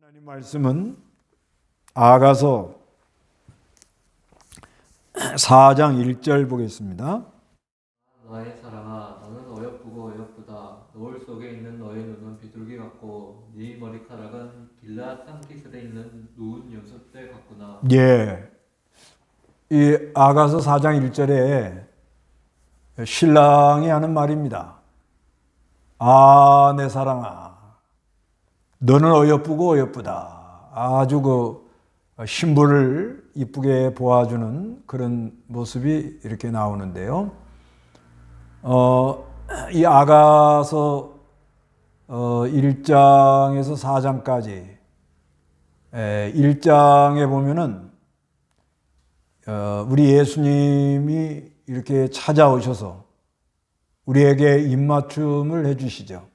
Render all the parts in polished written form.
하나님 말씀은 아가서 4장 1절 보겠습니다. 나의 사랑아, 너는 어여쁘고 어여쁘다. 노을 속에 있는 너의 눈은 비둘기 같고 네 머리카락은 길앗 산기슭에 있는 누운 염소떼 같구나. 예, 이 아가서 4장 1절에 신랑이 하는 말입니다. 아, 내 사랑아, 너는 어여쁘고 어여쁘다. 아주 그 신부를 이쁘게 보아주는 그런 모습이 이렇게 나오는데요. 이 아가서 1장에서 4장까지 1장에 보면은 우리 예수님이 이렇게 찾아오셔서 우리에게 입맞춤을 해주시죠.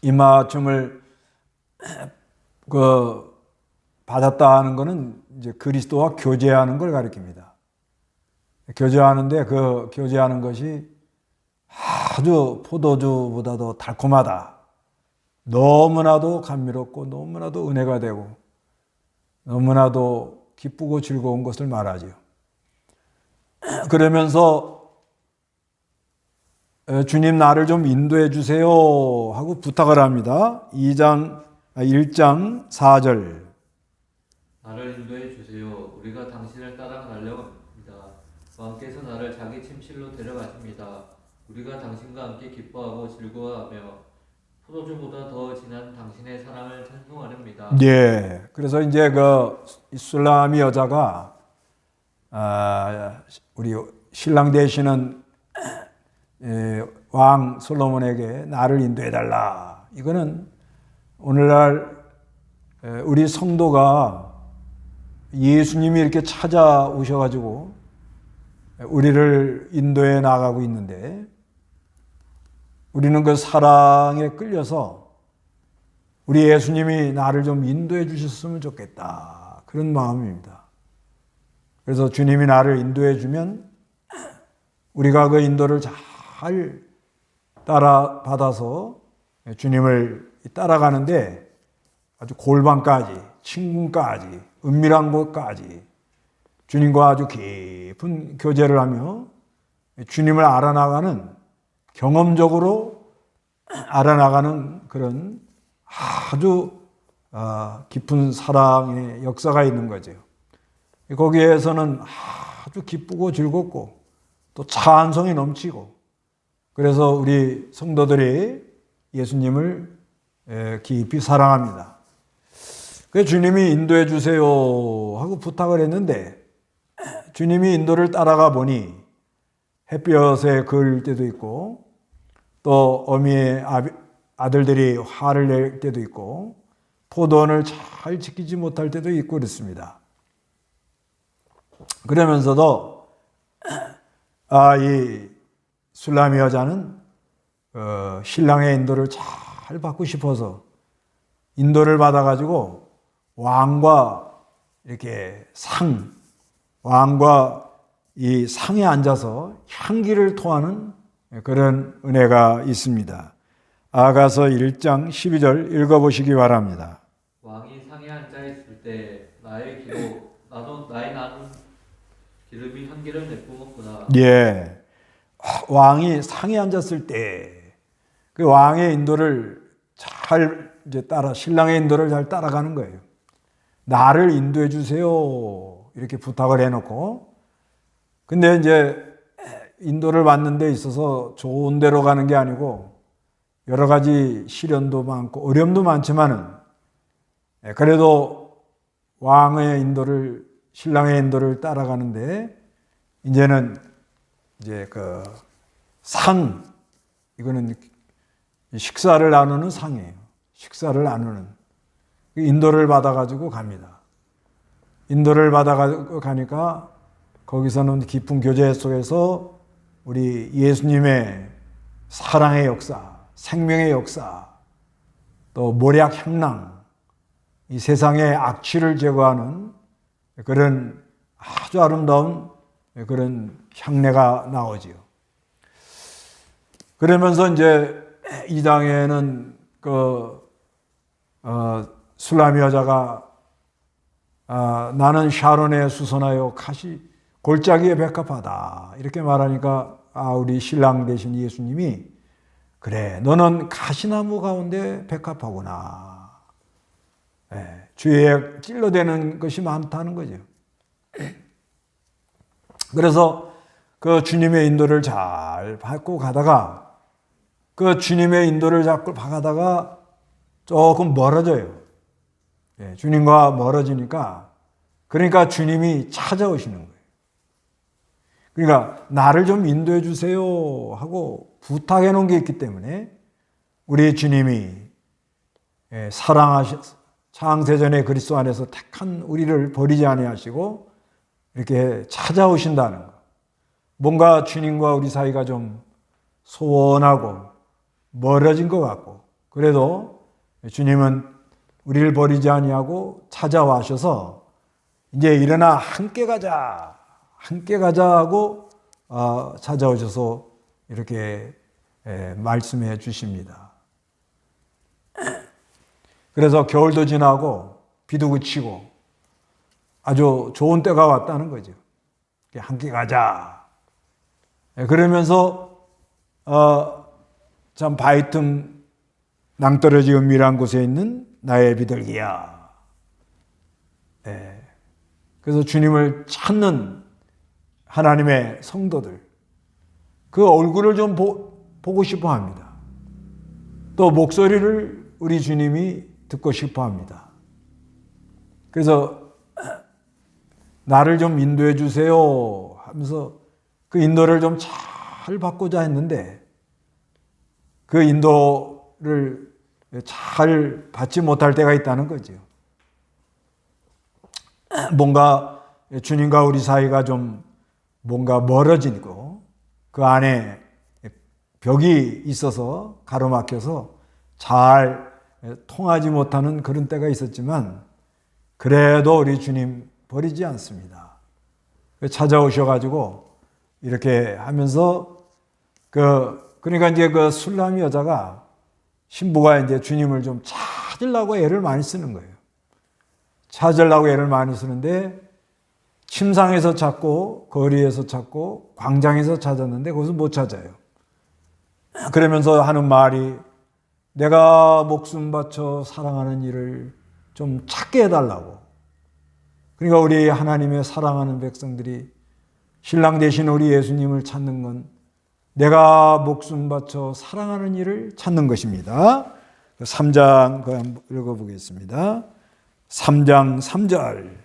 입맞춤을 받았다 하는 것은 이제 그리스도와 교제하는 걸 가리킵니다. 교제하는데 그 교제하는 것이 아주 포도주보다도 달콤하다. 너무나도 감미롭고 너무나도 은혜가 되고 너무나도 기쁘고 즐거운 것을 말하죠. 그러면서 주님 나를 좀 인도해 주세요 하고 부탁을 합니다. 1장 4절. 나를 인도해 주세요. 우리가 당신을 따라 달려갑니다. 왕께서 나를 자기 침실로 데려가십니다. 우리가 당신과 함께 기뻐하고 즐거워하며 포도주보다 더 진한 당신의 사랑을 찬송하렵니다. 예. 그래서 이제 그 술람이 여자가 우리 신랑 되시는 왕 솔로몬에게 나를 인도해 달라. 이거는 오늘날 우리 성도가 예수님이 이렇게 찾아오셔가지고 우리를 인도해 나가고 있는데 우리는 그 사랑에 끌려서 우리 예수님이 나를 좀 인도해 주셨으면 좋겠다. 그런 마음입니다. 그래서 주님이 나를 인도해 주면 우리가 그 인도를 잘 따라 받아서 주님을 따라가는데 아주 골방까지, 친군까지, 은밀한 곳까지 주님과 아주 깊은 교제를 하며 주님을 알아나가는, 경험적으로 알아나가는 그런 아주 깊은 사랑의 역사가 있는 거죠. 거기에서는 아주 기쁘고 즐겁고 또 찬송이 넘치고, 그래서 우리 성도들이 예수님을 깊이 사랑합니다. 그래서 주님이 인도해 주세요 하고 부탁을 했는데 주님이 인도를 따라가 보니 햇볕에 그을 때도 있고 또 어미의 아들들이 화를 낼 때도 있고 포도원을 잘 지키지 못할 때도 있고 그렇습니다. 그러면서도 이 술람이 여자는 신랑의 인도를 잘 받고 싶어서 인도를 받아가지고 왕과 이렇게 왕과 이 상에 앉아서 향기를 토하는 그런 은혜가 있습니다. 아가서 1장 12절 읽어보시기 바랍니다. 왕이 상에 앉아 있을 때 나도 나의 나는 기름이 향기를 내뿜었구나. 예. 왕이 상에 앉았을 때 그 왕의 인도를 잘 이제 신랑의 인도를 잘 따라가는 거예요. 나를 인도해 주세요. 이렇게 부탁을 해놓고. 근데 이제 인도를 받는 데 있어서 좋은 데로 가는 게 아니고 여러 가지 시련도 많고 어려움도 많지만은 그래도 왕의 인도를, 신랑의 인도를 따라가는데 이제는 이제 그 이거는 식사를 나누는 상이에요. 식사를 나누는. 인도를 받아가지고 갑니다. 인도를 받아가지고 가니까 거기서는 깊은 교제 속에서 우리 예수님의 사랑의 역사, 생명의 역사, 또 모략 향랑, 이 세상의 악취를 제거하는 그런 아주 아름다운 그런 향내가 나오지요. 그러면서 이제 이 장에는 술람이 여자가 나는 샤론에 수선하여 가시 골짜기에 백합하다 이렇게 말하니까 우리 신랑 되신 예수님이 그래 너는 가시나무 가운데 백합하구나. 주위에 찔러대는 것이 많다는 거죠. 그래서 그 주님의 인도를 잘 받고 가다가 그 주님의 인도를 잡고 가다가 조금 멀어져요. 주님과 멀어지니까 그러니까 주님이 찾아오시는 거예요. 그러니까 나를 좀 인도해 주세요 하고 부탁해 놓은 게 있기 때문에 우리 주님이 창세전에 그리스도 안에서 택한 우리를 버리지 아니하시고 이렇게 찾아오신다는 거. 뭔가 주님과 우리 사이가 좀 소원하고 멀어진 것 같고 그래도 주님은 우리를 버리지 아니하고 찾아와셔서 이제 일어나 함께 가자 하고 찾아오셔서 이렇게 말씀해 주십니다. 그래서 겨울도 지나고 비도 그치고 아주 좋은 때가 왔다는 거죠. 함께 가자. 그러면서 참 바위 틈 낭떠러지 은밀한 곳에 있는 나의 비둘기야. 그래서 주님을 찾는 하나님의 성도들 그 얼굴을 좀 보고 싶어 합니다. 또 목소리를 우리 주님이 듣고 싶어 합니다. 그래서 나를 좀 인도해 주세요 하면서 그 인도를 좀 잘 받고자 했는데 그 인도를 잘 받지 못할 때가 있다는 거죠. 뭔가 주님과 우리 사이가 좀 뭔가 멀어지고 그 안에 벽이 있어서 가로막혀서 잘 통하지 못하는 그런 때가 있었지만 그래도 우리 주님 버리지 않습니다. 찾아오셔가지고 이렇게 하면서 그러니까 이제 그 술람이 여자가 신부가 이제 주님을 좀 찾으려고 애를 많이 쓰는 거예요. 찾으려고 애를 많이 쓰는데 침상에서 찾고 거리에서 찾고 광장에서 찾았는데 거기서 못 찾아요. 그러면서 하는 말이 내가 목숨 바쳐 사랑하는 이를 좀 찾게 해달라고. 그러니까 우리 하나님의 사랑하는 백성들이 신랑 되신 우리 예수님을 찾는 건 내가 목숨 바쳐 사랑하는 이를 찾는 것입니다. 3장 한번 읽어보겠습니다. 3장 3절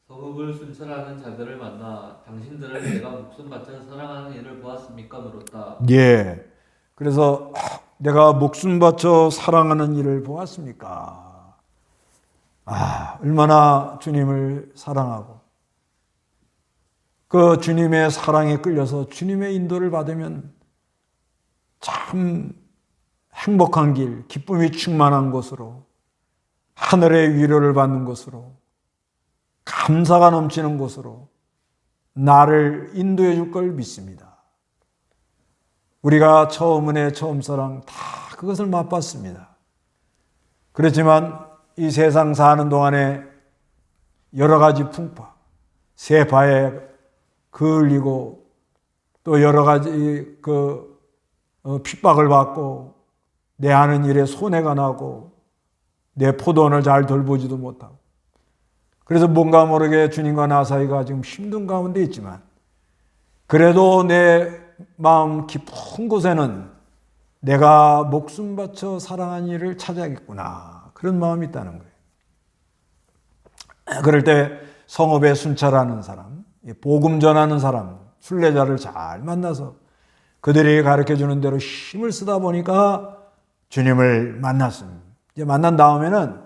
성읍을 순찰하는 자들을 만나 당신들을 내가 목숨 바쳐 사랑하는 이를 보았습니까? 물었다. 예. 그래서 내가 목숨 바쳐 사랑하는 이를 보았습니까? 얼마나 주님을 사랑하고 그 주님의 사랑에 끌려서 주님의 인도를 받으면 참 행복한 길, 기쁨이 충만한 곳으로 하늘의 위로를 받는 곳으로 감사가 넘치는 곳으로 나를 인도해 줄 걸 믿습니다. 우리가 처음 은혜, 처음 사랑 다 그것을 맛봤습니다. 그렇지만 이 세상 사는 동안에 여러 가지 풍파, 세파에 그을리고 또 여러 가지 핍박을 받고 내 하는 일에 손해가 나고 내 포도원을 잘 돌보지도 못하고 그래서 뭔가 모르게 주님과 나 사이가 지금 힘든 가운데 있지만 그래도 내 마음 깊은 곳에는 내가 목숨 바쳐 사랑한 이를 찾아야겠구나 그런 마음이 있다는 거예요. 그럴 때 성읍에 순찰하는 사람, 복음 전하는 사람, 순례자를 잘 만나서 그들이 가르쳐주는 대로 힘을 쓰다 보니까 주님을 만났습니다. 이제 만난 다음에는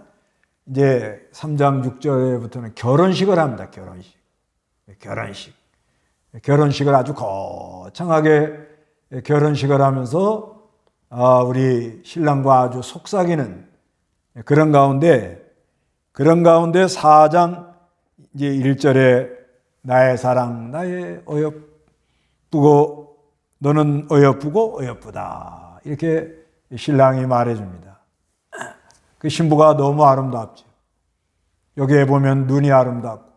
이제 3장 6절부터는 결혼식을 합니다. 결혼식을 아주 거창하게 결혼식을 하면서 우리 신랑과 아주 속삭이는 그런 가운데 4장 이제 1절에 나의 사랑, 나의 어여쁘고 너는 어여쁘고 어여쁘다 이렇게 신랑이 말해줍니다. 그 신부가 너무 아름답죠. 여기에 보면 눈이 아름답고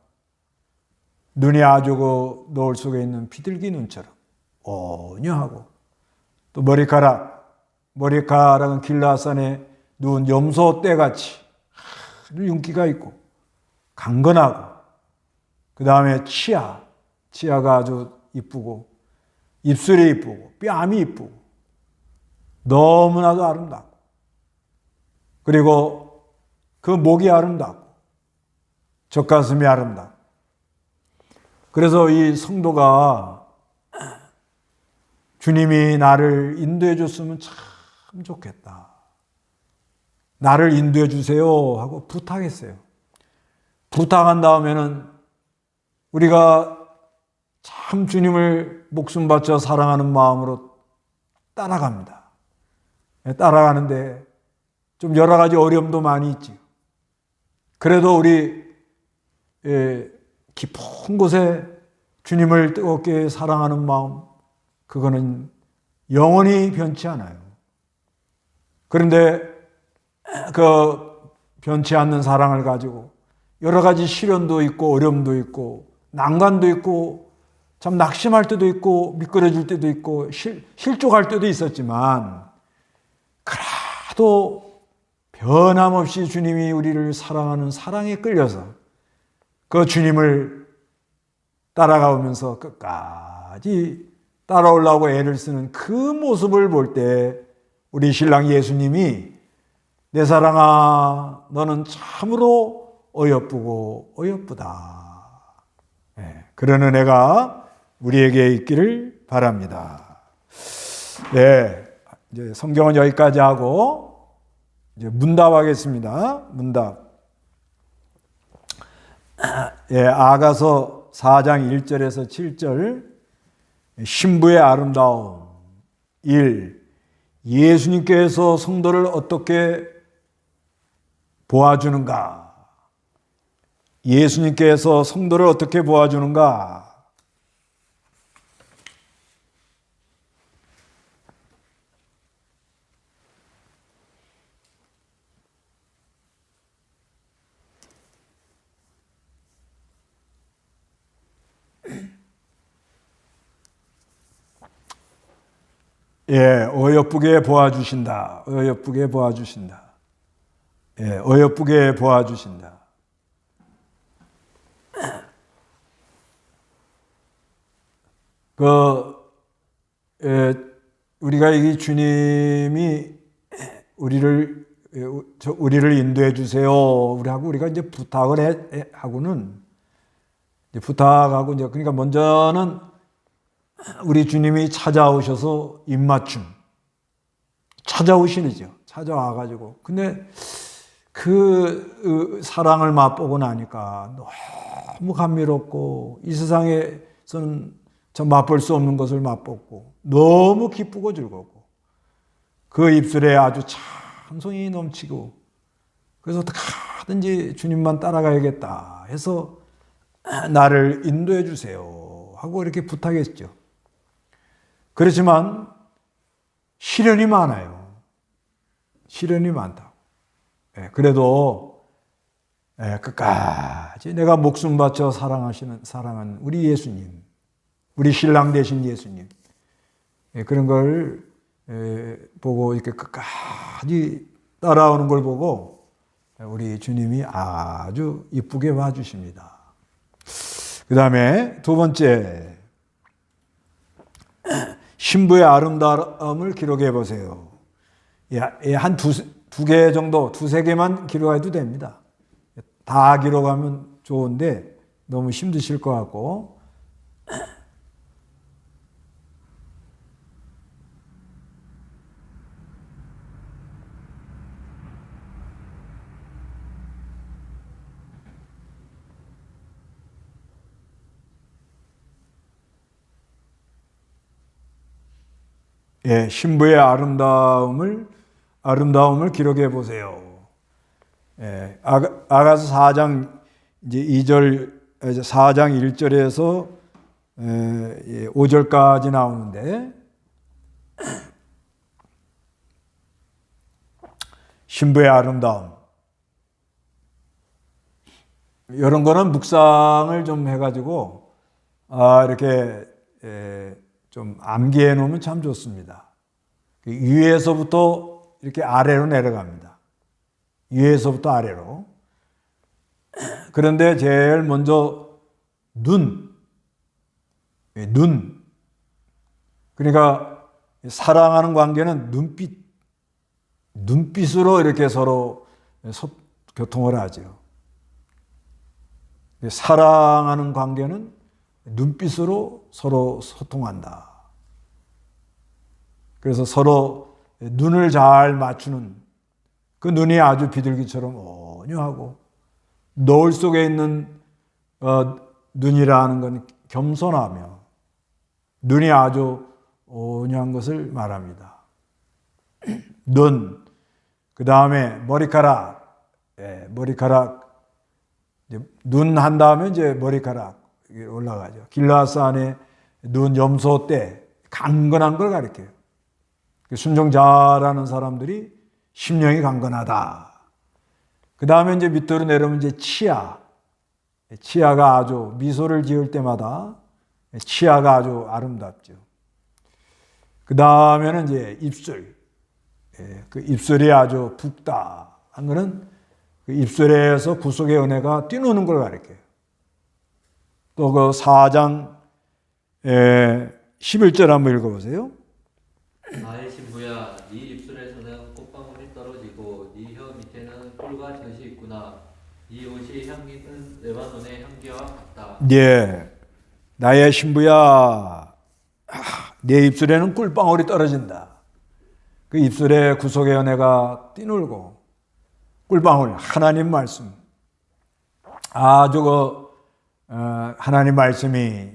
눈이 아주 그 노을 속에 있는 비둘기 눈처럼 온유하고 또 머리카락은 길라산에 누운 염소 떼같이 아주 윤기가 있고 강건하고 그 다음에 치아가 아주 이쁘고 입술이 이쁘고 뺨이 이쁘고 너무나도 아름답고 그리고 그 목이 아름답고 젖가슴이 아름답고 그래서 이 성도가 주님이 나를 인도해 줬으면 참 좋겠다. 나를 인도해 주세요 하고 부탁했어요. 부탁한 다음에는 우리가 참 주님을 목숨 바쳐 사랑하는 마음으로 따라갑니다. 따라가는데 좀 여러 가지 어려움도 많이 있지. 그래도 우리 깊은 곳에 주님을 뜨겁게 사랑하는 마음, 그거는 영원히 변치 않아요. 그런데 그 변치 않는 사랑을 가지고 여러 가지 시련도 있고 어려움도 있고 난관도 있고 참 낙심할 때도 있고 미끄러질 때도 있고 실족할 때도 있었지만 그래도 변함없이 주님이 우리를 사랑하는 사랑에 끌려서 그 주님을 따라가면서 끝까지 따라오려고 애를 쓰는 그 모습을 볼 때 우리 신랑 예수님이 내 사랑아 너는 참으로 어여쁘고 어여쁘다. 그런 은혜가 우리에게 있기를 바랍니다. 네, 이제 성경은 여기까지 하고 이제 문답하겠습니다. 문답. 아가서 4장 1절에서 7절 신부의 아름다움 1. 예수님께서 성도를 어떻게 보아주는가? 예수님께서 성도를 어떻게 보아주는가? 어여쁘게 보아주신다. 어여쁘게 보아주신다. 어여쁘게 보아주신다. 우리가 이 주님이 우리를 인도해 주세요. 우리가 이제 부탁을 하고는 부탁하고 이제 그러니까 먼저는 우리 주님이 찾아오셔서 입맞춤 찾아오시죠. 찾아와가지고 근데 그 사랑을 맛보고 나니까 너무 감미롭고 이 세상에서는 저 맛볼 수 없는 것을 맛보고 너무 기쁘고 즐겁고 그 입술에 아주 찬송이 넘치고 그래서 어떻게든지 주님만 따라가야겠다 해서 나를 인도해 주세요 하고 이렇게 부탁했죠. 그렇지만 시련이 많아요. 시련이 많다고. 그래도 끝까지 내가 목숨 바쳐 사랑하는 우리 예수님, 우리 신랑 되신 예수님, 그런 걸 보고 이렇게 끝까지 따라오는 걸 보고 우리 주님이 아주 이쁘게 봐주십니다. 그 다음에 두 번째, 신부의 아름다움을 기록해 보세요. 한 두 개 정도, 두세 개만 기록해도 됩니다. 다 기록하면 좋은데 너무 힘드실 것 같고. 신부의 아름다움을 기록해 보세요. 아가서 4장 이제 2절 4장 1절에서 5절까지 나오는데 신부의 아름다움. 이런 거는 묵상을 좀 해가지고 이렇게 좀 암기해 놓으면 참 좋습니다. 위에서부터 이렇게 아래로 내려갑니다. 위에서부터 아래로. 그런데 제일 먼저 눈. 그러니까 사랑하는 관계는 눈빛으로 이렇게 서로 교통을 하죠. 사랑하는 관계는 눈빛으로 서로 소통한다. 그래서 서로 눈을 잘 맞추는 그 눈이 아주 비둘기처럼 온유하고 노을 속에 있는 눈이라는 건 겸손하며 눈이 아주 온유한 것을 말합니다. 눈, 그 다음에 머리카락, 머리카락, 눈 한 다음에 이제 머리카락 올라가죠. 길라산의 눈 염소 때 강건한 걸 가리켜요. 순종 잘하는 사람들이 심령이 강건하다. 그 다음에 이제 밑으로 내려오면 이제 치아가 아주 미소를 지을 때마다 치아가 아주 아름답죠. 그 다음에는 이제 입술. 그 입술이 아주 붓다한 것은 그 입술에서 구속의 은혜가 뛰노는 걸 가리켜요. 또 그 4장 11절 한번 읽어보세요. 나의 신부야, 네 입술에서는 꽃방울이 떨어지고 네 혀 밑에는 꿀과 젖이 있구나. 네 옷이 향기는 레바논의 향기와 같다. 예, 나의 신부야, 내 입술에는 꿀방울이 떨어진다. 그 입술에 구속의 은혜가 뛰놀고 꿀방울, 하나님 말씀. 아주 하나님 말씀이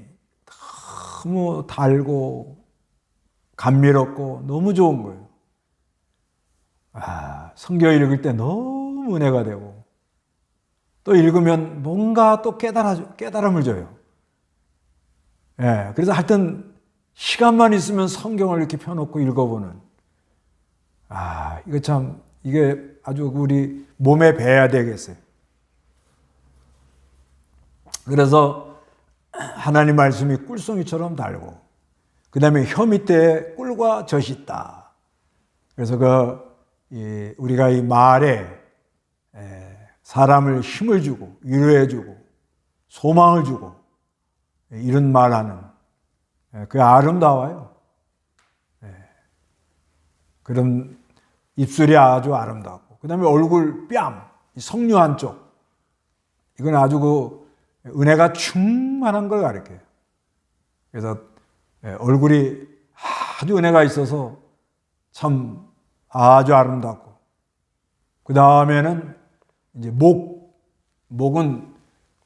너무 달고 감미롭고 너무 좋은 거예요. 성경 읽을 때 너무 은혜가 되고 또 읽으면 뭔가 또 깨달음을 줘요. 그래서 하여튼 시간만 있으면 성경을 이렇게 펴놓고 읽어보는 이거 참 이게 아주 우리 몸에 배야 되겠어요. 그래서 하나님 말씀이 꿀송이처럼 달고 그 다음에 혀 밑에 꿀과 젖이 있다. 그래서 우리가 이 말에 사람을 힘을 주고 위로해 주고 소망을 주고 이런 말하는 그게 아름다워요. 그럼 입술이 아주 아름답고 그 다음에 얼굴 뺨, 성류 한쪽 이건 아주 은혜가 충만한 걸 가리켜요. 그래서 얼굴이 아주 은혜가 있어서 참 아주 아름답고 그 다음에는 이제 목은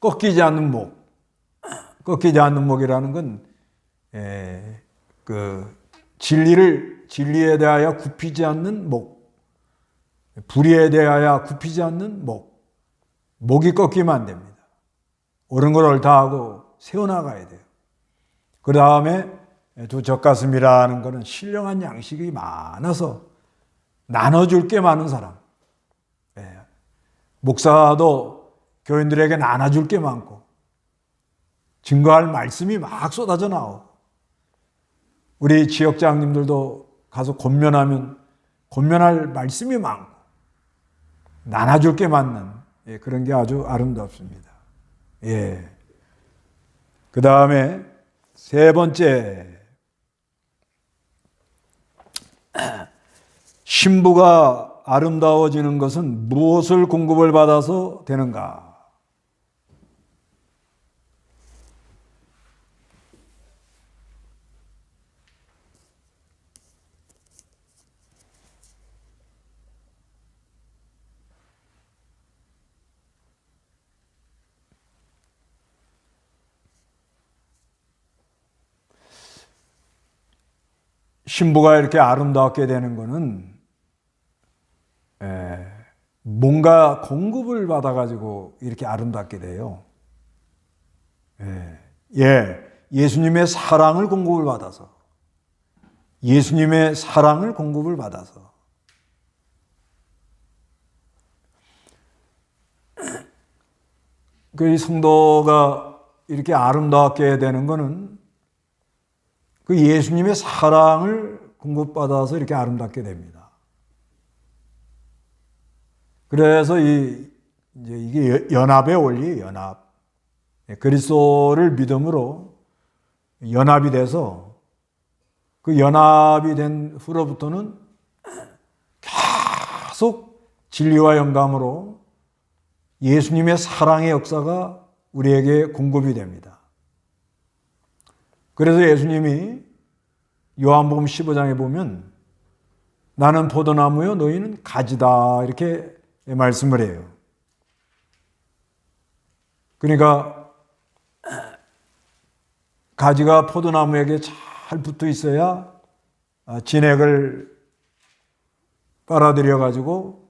꺾이지 않는 목. 꺾이지 않는 목이라는 건 그 진리에 대하여 굽히지 않는 목, 불의에 대하여 굽히지 않는 목. 목이 꺾이면 안 됩니다. 옳은 걸 옳다 하고 세워나가야 돼요. 그 다음에 두 젖가슴이라는 것은 신령한 양식이 많아서 나눠줄 게 많은 사람. 목사도 교인들에게 나눠줄 게 많고 증거할 말씀이 막 쏟아져 나오고 우리 지역장님들도 가서 권면할 말씀이 많고 나눠줄 게 많는 그런 게 아주 아름답습니다. 그 다음에 세 번째, 신부가 아름다워지는 것은 무엇을 공급을 받아서 되는가? 신부가 이렇게 아름답게 되는 것은 뭔가 공급을 받아가지고 이렇게 아름답게 돼요. 예수님의 사랑을 공급을 받아서. 예수님의 사랑을 공급을 받아서. 그 성도가 이렇게 아름답게 되는 것은 그 예수님의 사랑을 공급받아서 이렇게 아름답게 됩니다. 그래서 이게 연합의 원리예요, 연합. 그리스도를 믿음으로 연합이 돼서 그 연합이 된 후로부터는 계속 진리와 영감으로 예수님의 사랑의 역사가 우리에게 공급이 됩니다. 그래서 예수님이 요한복음 15장에 보면 나는 포도나무요 너희는 가지다 이렇게 말씀을 해요. 그러니까 가지가 포도나무에게 잘 붙어 있어야 진액을 빨아들여 가지고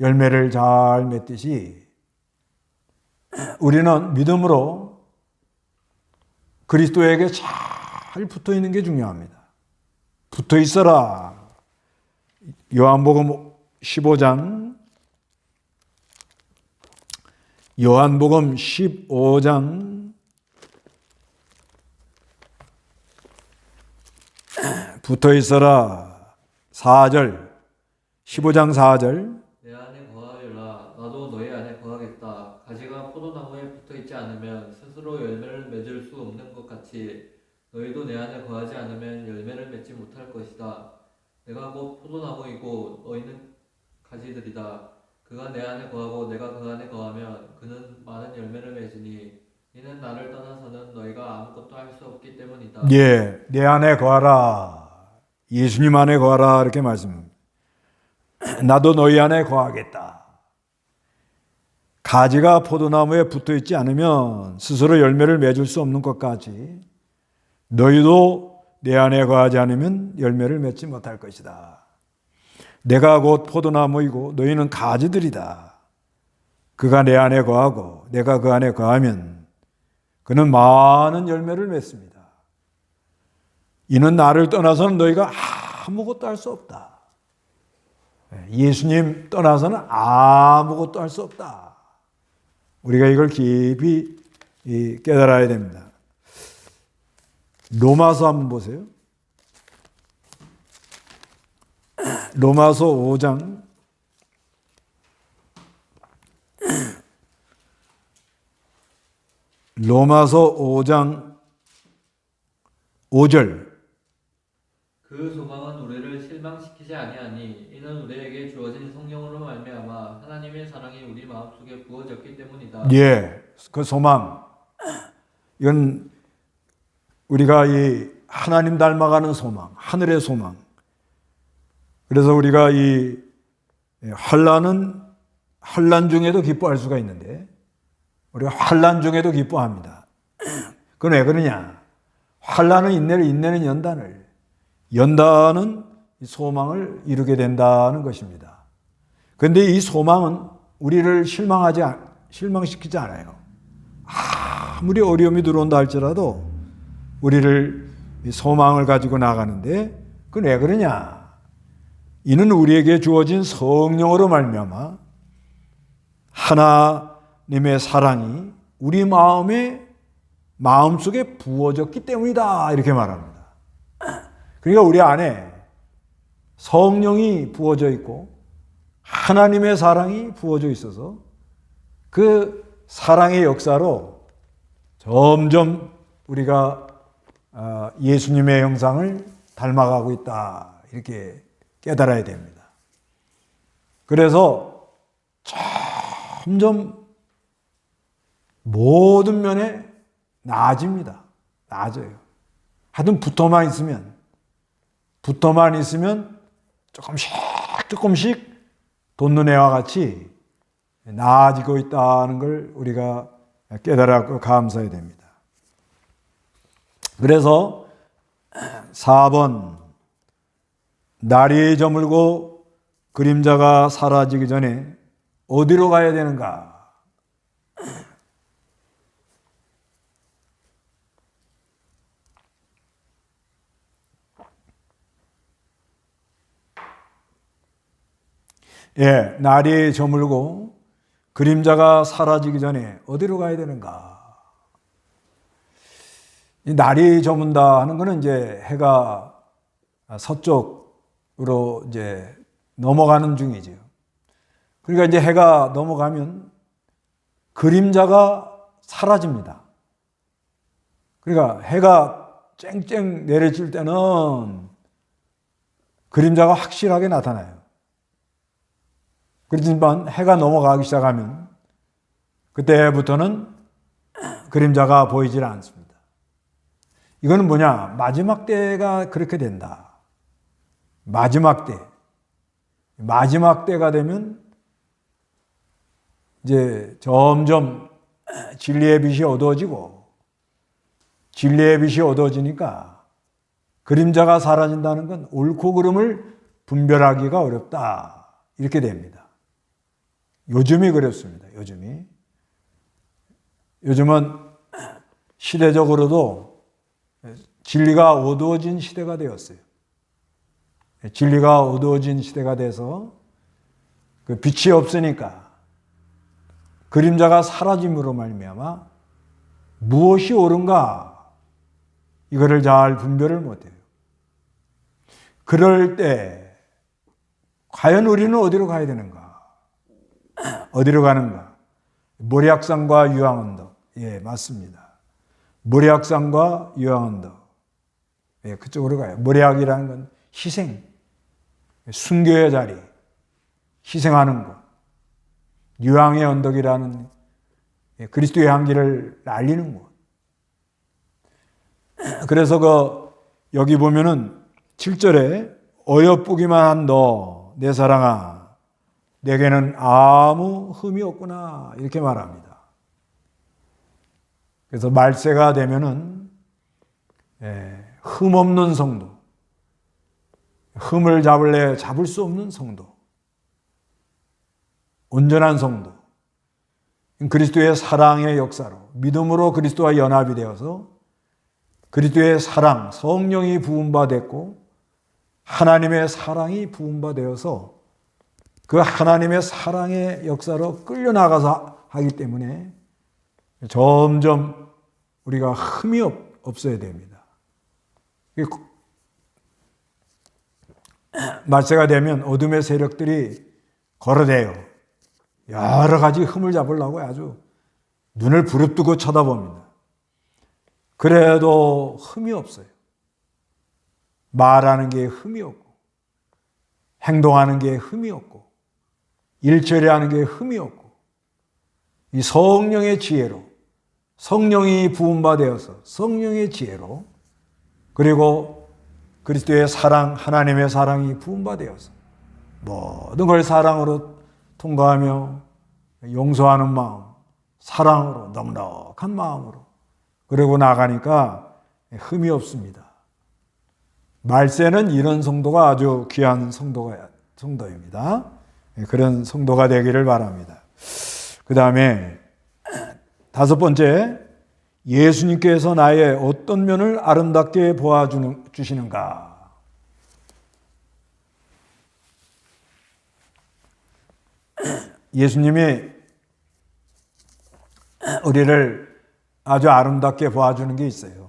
열매를 잘 맺듯이 우리는 믿음으로 그리스도에게 잘 붙어 있는 게 중요합니다. 붙어 있어라. 요한복음 15장 붙어 있어라. 4절 15장 4절 내 안에 거하여라. 나도 너희 안에 거하겠다. 가지가 포도나무에 붙어 있지 않으면 스스로 열매를 맺을 수 없는 것 같이 너희도 내 안에 거하지 않으면 열매를 맺지 못할 것이다. 내가 곧 포도나무이고 너희는 가지들이다. 그가 내 안에 거하고 내가 그 안에 거하면 그는 많은 열매를 맺으니 이는 나를 떠나서는 너희가 아무것도 할 수 없기 때문이다. 예, 내 안에 거하라. 예수님 안에 거하라 이렇게 말씀합니다. 나도 너희 안에 거하겠다. 가지가 포도나무에 붙어 있지 않으면 스스로 열매를 맺을 수 없는 것까지 너희도 내 안에 거하지 않으면 열매를 맺지 못할 것이다. 내가 곧 포도나무이고 너희는 가지들이다. 그가 내 안에 거하고 내가 그 안에 거하면 그는 많은 열매를 맺습니다. 이는 나를 떠나서는 너희가 아무것도 할 수 없다. 예수님 떠나서는 아무것도 할 수 없다. 우리가 이걸 깊이 깨달아야 됩니다. 로마서 한번 보세요. 로마서 5장 로마서 5장 5절 그 소망은 우리를 실망시키지 아니하니 이는 우리에게 주어진 성령으로 말미암아 하나님의 사랑이 우리 마음속에 부어졌기 때문이다. 예, 그 소망 이건 우리가 이 하나님 닮아가는 소망, 하늘의 소망. 그래서 우리가 이 환난 중에도 기뻐할 수가 있는데 우리가 환난 중에도 기뻐합니다. 그건 왜 그러냐? 환난은 인내를, 인내는 연단은 소망을 이루게 된다는 것입니다. 그런데 이 소망은 우리를 실망시키지 않아요. 아무리 어려움이 들어온다 할지라도 우리를 소망을 가지고 나가는데 그건 왜 그러냐? 이는 우리에게 주어진 성령으로 말미암아 하나님의 사랑이 우리 마음속에 부어졌기 때문이다 이렇게 말합니다. 그러니까 우리 안에 성령이 부어져 있고 하나님의 사랑이 부어져 있어서 그 사랑의 역사로 점점 우리가 예수님의 형상을 닮아가고 있다 이렇게 깨달아야 됩니다. 그래서 점점 모든 면에 나아집니다. 나아져요. 하여튼 붙어만 있으면 조금씩 돋는 애와 같이 나아지고 있다는 걸 우리가 깨달았고 감사해야 됩니다. 그래서 4번 날이 저물고 그림자가 사라지기 전에 어디로 가야 되는가? 예, 날이 저물고 그림자가 사라지기 전에 어디로 가야 되는가? 이 날이 저문다 하는 것은 이제 해가 서쪽으로 이제 넘어가는 중이지요. 그러니까 이제 해가 넘어가면 그림자가 사라집니다. 그러니까 해가 쨍쨍 내려질 때는 그림자가 확실하게 나타나요. 그렇지만 해가 넘어가기 시작하면 그때부터는 그림자가 보이질 않습니다. 이거는 뭐냐? 마지막 때가 그렇게 된다. 마지막 때. 마지막 때가 되면 이제 점점 진리의 빛이 어두워지고 진리의 빛이 어두워지니까 그림자가 사라진다는 건 옳고 그름을 분별하기가 어렵다. 이렇게 됩니다. 요즘이 그렇습니다. 요즘은 시대적으로도 진리가 어두워진 시대가 되었어요. 진리가 어두워진 시대가 돼서 그 빛이 없으니까 그림자가 사라짐으로 말미암아 무엇이 옳은가 이거를 잘 분별을 못해요. 그럴 때 과연 우리는 어디로 가야 되는가? 어디로 가는가? 모략산과 유황언덕. 예, 맞습니다. 모략산과 유황언덕. 예, 그쪽으로 가요. 모략이라는 건 희생, 순교의 자리, 희생하는 것. 유황의 언덕이라는 그리스도의 향기를 날리는 것. 그래서 여기 보면은 7절에 어여쁘기만 한 너, 내 사랑아, 내게는 아무 흠이 없구나. 이렇게 말합니다. 그래서 말세가 되면은 흠 없는 성도, 흠을 잡을 수 없는 성도, 온전한 성도, 그리스도의 사랑의 역사로 믿음으로 그리스도와 연합이 되어서 그리스도의 사랑, 성령이 부음받았고 하나님의 사랑이 부음받아서 그 하나님의 사랑의 역사로 끌려나가서 하기 때문에 점점 우리가 흠이 없어야 됩니다. 말세가 되면 어둠의 세력들이 걸어대요. 여러 가지 흠을 잡으려고 아주 눈을 부릅뜨고 쳐다봅니다. 그래도 흠이 없어요. 말하는 게 흠이 없고 행동하는 게 흠이 없고 일처리하는 게 흠이 없고 이 성령의 지혜로 성령이 부음받아서 성령의 지혜로 그리고 그리스도의 사랑 하나님의 사랑이 부음받아서 모든 걸 사랑으로 통과하며 용서하는 마음 사랑으로 넉넉한 마음으로 그러고 나가니까 흠이 없습니다. 말세는 이런 성도가 아주 귀한 성도입니다. 그런 성도가 되기를 바랍니다. 그 다음에 5번째, 예수님께서 나의 어떤 면을 아름답게 보아주시는가. 예수님이 우리를 아주 아름답게 보아주는 게 있어요.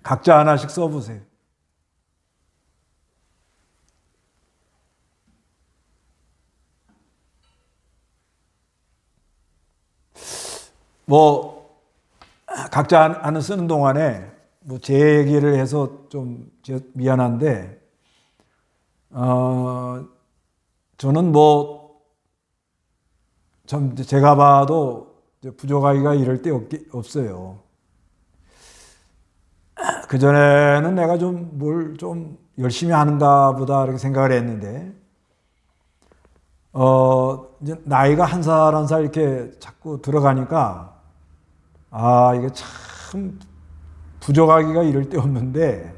각자 하나씩 써보세요. 각자 하나 쓰는 동안에 제 얘기를 해서 좀 미안한데, 저는 참 제가 봐도 부족하기가 이럴 때 없어요. 그전에는 내가 뭘 좀 열심히 하는가 보다 이렇게 생각을 했는데, 이제 나이가 한 살 한 살 이렇게 자꾸 들어가니까, 이게 참 부족하기가 이럴 데 없는데,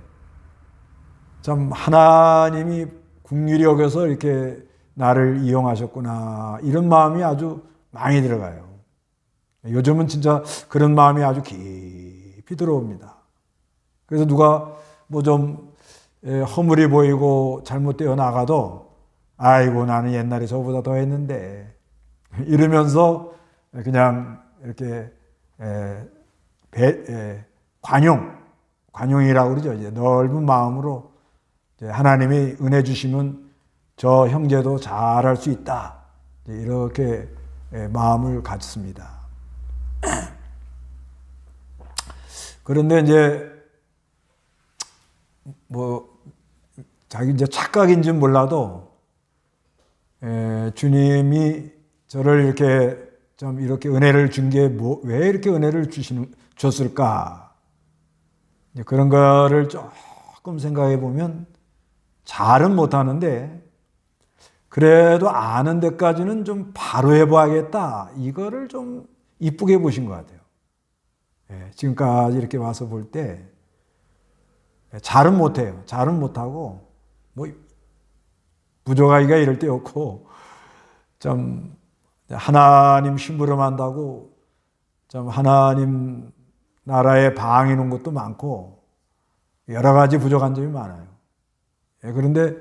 참 하나님이 긍휼히 여겨서 이렇게 나를 이용하셨구나. 이런 마음이 아주 많이 들어가요. 요즘은 진짜 그런 마음이 아주 깊이 들어옵니다. 그래서 누가 허물이 보이고 잘못되어 나가도 아이고 나는 옛날에 저보다 더 했는데 이러면서 그냥 이렇게 관용이라고 그러죠. 이제 넓은 마음으로 이제 하나님이 은혜 주시면 저 형제도 잘할 수 있다. 이렇게 마음을 갖습니다. 그런데 이제 뭐 자기 이제 착각인지는 몰라도 주님이 저를 이렇게 좀 이렇게 은혜를 준 게 왜 이렇게 은혜를 줬을까? 그런 거를 조금 생각해 보면 잘은 못하는데 그래도 아는 데까지는 좀 바로 해봐야겠다. 이거를 좀 이쁘게 보신 것 같아요. 지금까지 이렇게 와서 볼 때 잘은 못해요. 잘은 못하고 뭐 부족하기가 이럴 데 없고 좀 하나님 심부름한다고 좀 하나님 나라에 방해놓은 것도 많고 여러 가지 부족한 점이 많아요. 그런데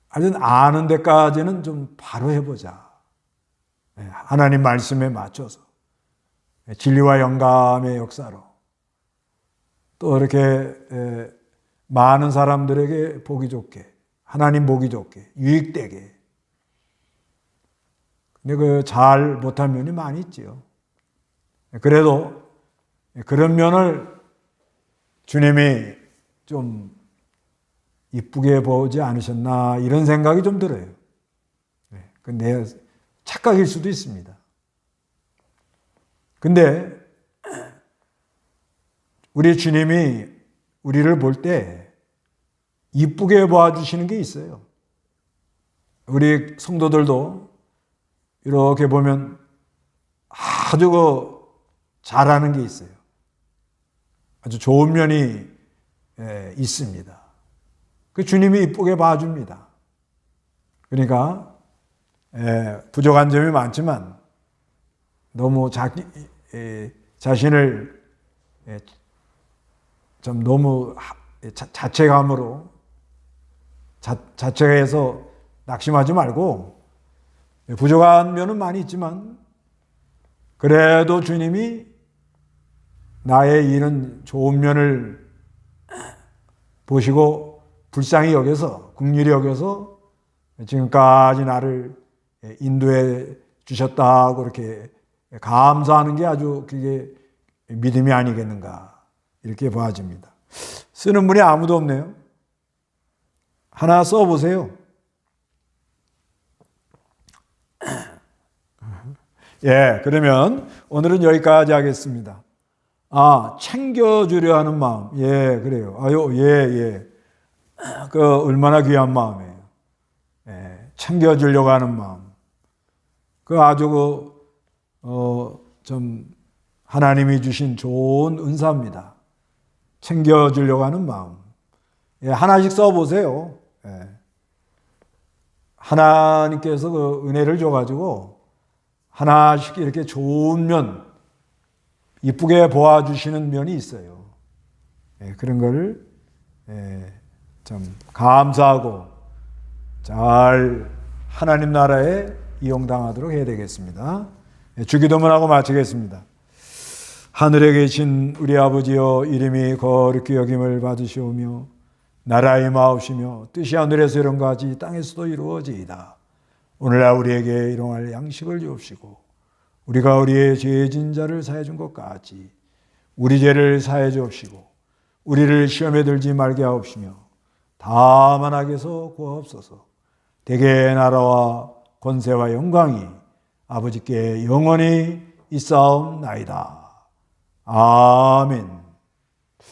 하여튼 아는 데까지는 좀 바로 해보자. 하나님 말씀에 맞춰서 진리와 영감의 역사로 또 이렇게 많은 사람들에게 보기 좋게 하나님 보기 좋게 유익되게. 근데 그 잘 못한 면이 많이 있지요. 그래도 그런 면을 주님이 좀 이쁘게 보지 않으셨나 이런 생각이 좀 들어요. 근데 착각일 수도 있습니다. 근데 우리 주님이 우리를 볼 때 이쁘게 봐주시는 게 있어요. 우리 성도들도 이렇게 보면 아주 잘하는 게 있어요. 아주 좋은 면이 있습니다. 그 주님이 이쁘게 봐줍니다. 그러니까 부족한 점이 많지만 너무 자신을 좀 너무 자책감으로 자책해서 낙심하지 말고 부족한 면은 많이 있지만 그래도 주님이 나의 이런 좋은 면을 보시고 불쌍히 여겨서 긍휼히 여겨서 지금까지 나를 인도해 주셨다고 이렇게 감사하는 게 아주 그게 믿음이 아니겠는가 이렇게 봐집니다. 쓰는 분이 아무도 없네요. 하나 써보세요. 그러면 오늘은 여기까지 하겠습니다. 챙겨주려 하는 마음. 그래요. 그 얼마나 귀한 마음이에요. 챙겨주려고 하는 마음. 그 아주 좀 하나님이 주신 좋은 은사입니다. 챙겨주려고 하는 마음. 하나씩 써보세요. 하나님께서 그 은혜를 줘가지고 하나씩 이렇게 좋은 면, 이쁘게 보아주시는 면이 있어요. 그런 거를 좀 감사하고 잘 하나님 나라에 이용당하도록 해야 되겠습니다. 주기도문 하고 마치겠습니다. 하늘에 계신 우리 아버지여, 이름이 거룩히 여김을 받으시오며 나라의 마옵시며 뜻이 하늘에서 이룬 것 같이 땅에서도 이루어지이다. 오늘날 우리에게 일용할 양식을 주옵시고 우리가 우리의 죄진 자를 사해 준 것 같이 우리 죄를 사해 주옵시고 우리를 시험에 들지 말게 하옵시며 다만 악에서 구하옵소서. 대개 나라와 권세와 영광이 아버지께 영원히 있사옵나이다. 아멘.